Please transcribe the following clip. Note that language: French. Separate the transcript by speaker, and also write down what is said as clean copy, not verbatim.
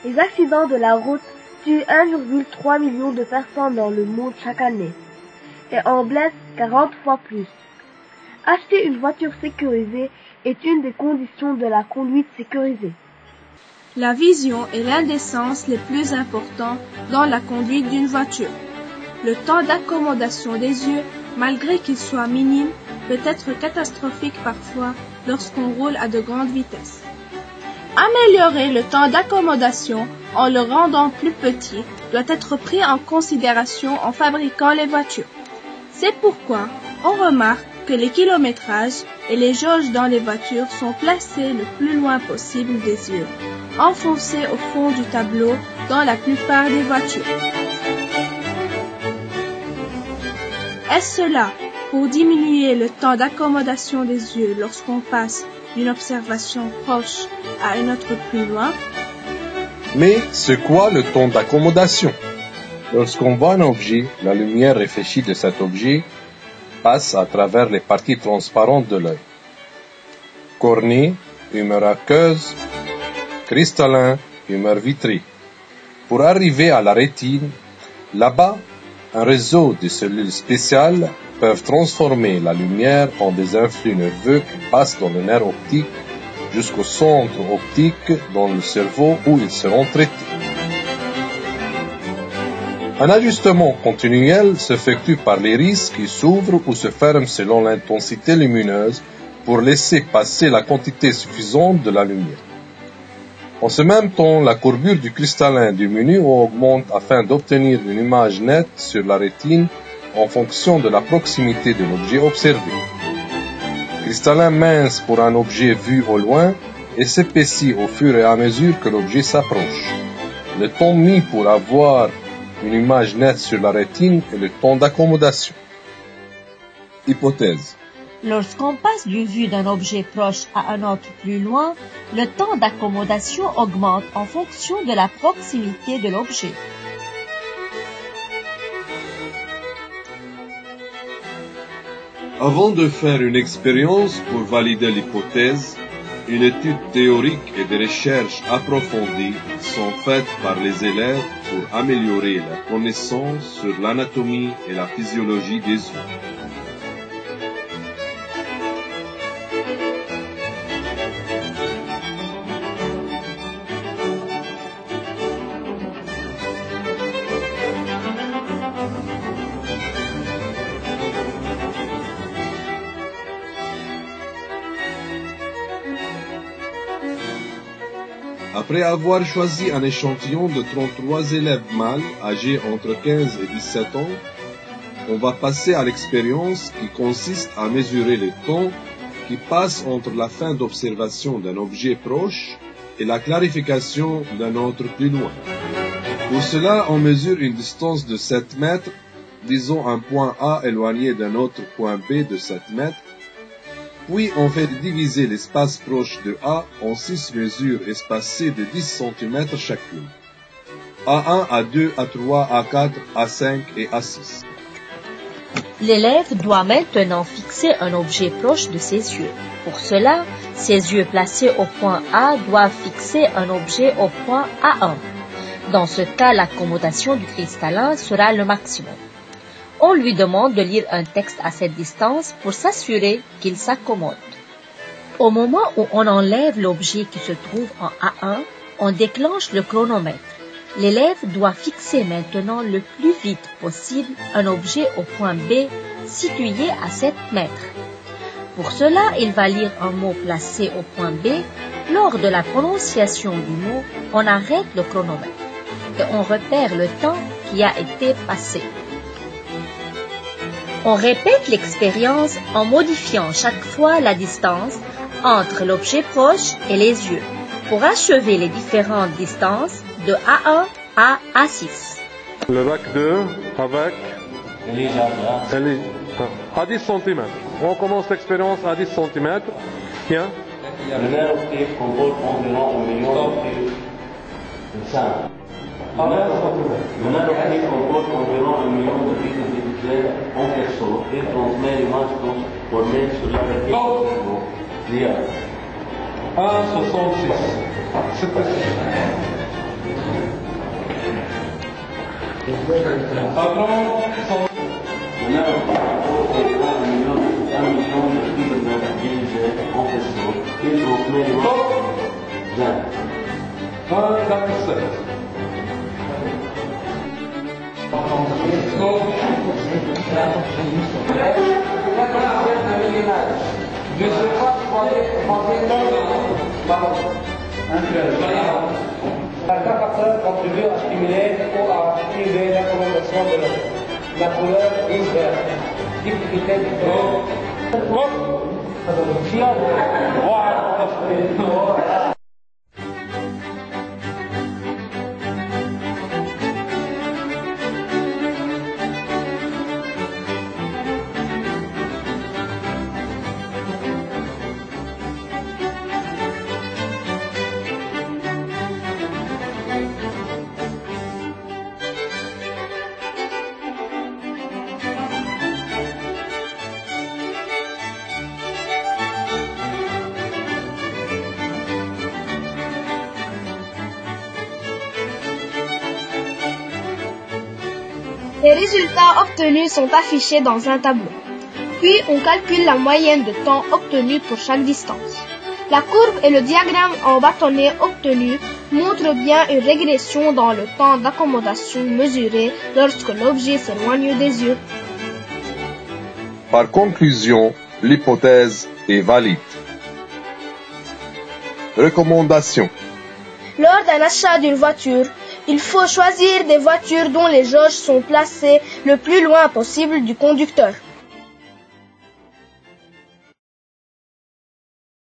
Speaker 1: Les accidents de la route tuent 1,3 million de personnes dans le monde chaque année et en blessent 40 fois plus. Acheter une voiture sécurisée est une des conditions de la conduite sécurisée.
Speaker 2: La vision est l'un des sens les plus importants dans la conduite d'une voiture. Le temps d'accommodation des yeux, malgré qu'il soit minime, peut être catastrophique parfois lorsqu'on roule à de grandes vitesses. Améliorer le temps d'accommodation en le rendant plus petit doit être pris en considération en fabriquant les voitures. C'est pourquoi on remarque que les kilométrages et les jauges dans les voitures sont placés le plus loin possible des yeux, enfoncés au fond du tableau dans la plupart des voitures. Est-ce cela pour diminuer le temps d'accommodation des yeux lorsqu'on passe d'une observation proche à une autre plus loin?
Speaker 3: Mais c'est quoi le temps d'accommodation? Lorsqu'on voit un objet, la lumière réfléchie de cet objet passe à travers les parties transparentes de l'œil. Cornée, humeur aqueuse, cristallin, humeur vitrée. Pour arriver à la rétine, là-bas, un réseau de cellules spéciales peuvent transformer la lumière en des influx nerveux qui passent dans le nerf optique jusqu'au centre optique dans le cerveau où ils seront traités. Un ajustement continuel s'effectue par l'iris qui s'ouvre ou se ferme selon l'intensité lumineuse pour laisser passer la quantité suffisante de la lumière. En ce même temps, la courbure du cristallin diminue ou augmente afin d'obtenir une image nette sur la rétine en fonction de la proximité de l'objet observé. Le cristallin mince pour un objet vu au loin et s'épaissit au fur et à mesure que l'objet s'approche. Le temps mis pour avoir une image nette sur la rétine est le temps d'accommodation. Hypothèse.
Speaker 4: Lorsqu'on passe d'une vue d'un objet proche à un autre plus loin, le temps d'accommodation augmente en fonction de la proximité de l'objet.
Speaker 3: Avant de faire une expérience pour valider l'hypothèse, une étude théorique et des recherches approfondies sont faites par les élèves pour améliorer la connaissance sur l'anatomie et la physiologie des yeux. Après avoir choisi un échantillon de 33 élèves mâles âgés entre 15 et 17 ans, on va passer à l'expérience qui consiste à mesurer le temps qui passe entre la fin d'observation d'un objet proche et la clarification d'un autre plus loin. Pour cela, on mesure une distance de 7 mètres, disons un point A éloigné d'un autre point B de 7 mètres, puis on fait diviser l'espace proche de A en 6 mesures espacées de 10 cm chacune. A1, A2, A3, A4, A5 et A6.
Speaker 4: L'élève doit maintenant fixer un objet proche de ses yeux. Pour cela, ses yeux placés au point A doivent fixer un objet au point A1. Dans ce cas, l'accommodation du cristallin sera le maximum. On lui demande de lire un texte à cette distance pour s'assurer qu'il s'accommode. Au moment où on enlève l'objet qui se trouve en A1, on déclenche le chronomètre. L'élève doit fixer maintenant le plus vite possible un objet au point B situé à 7 mètres. Pour cela, il va lire un mot placé au point B. Lors de la prononciation du mot, on arrête le chronomètre et on repère le temps qui a été passé. On répète l'expérience en modifiant chaque fois la distance entre l'objet proche et les yeux pour achever les différentes distances de A1 à A6.
Speaker 5: Le bac 2 avec à 10 cm. On commence l'expérience à 10 cm. Tiens.
Speaker 6: Le nerf optique comporte environ 1 million de sang. Le nerf optique comporte environ 1 million de pics individuels en perso et transmet l'image transformée sur la rétine.
Speaker 5: 1,66. C'est possible. Maintenant,
Speaker 7: Certains facteurs contribuent à stimuler ou à activer l'accommodation de l'œuf. La couleur rouge vert, difficulté du
Speaker 8: Les résultats obtenus sont affichés dans un tableau. Puis on calcule la moyenne de temps obtenue pour chaque distance. La courbe et le diagramme en bâtonnet obtenu montrent bien une régression dans le temps d'accommodation mesuré lorsque l'objet s'éloigne des yeux.
Speaker 3: Par conclusion, l'hypothèse est valide. Recommandation.
Speaker 8: Lors d'un achat d'une voiture, il faut choisir des voitures dont les jauges sont placées le plus loin possible du conducteur.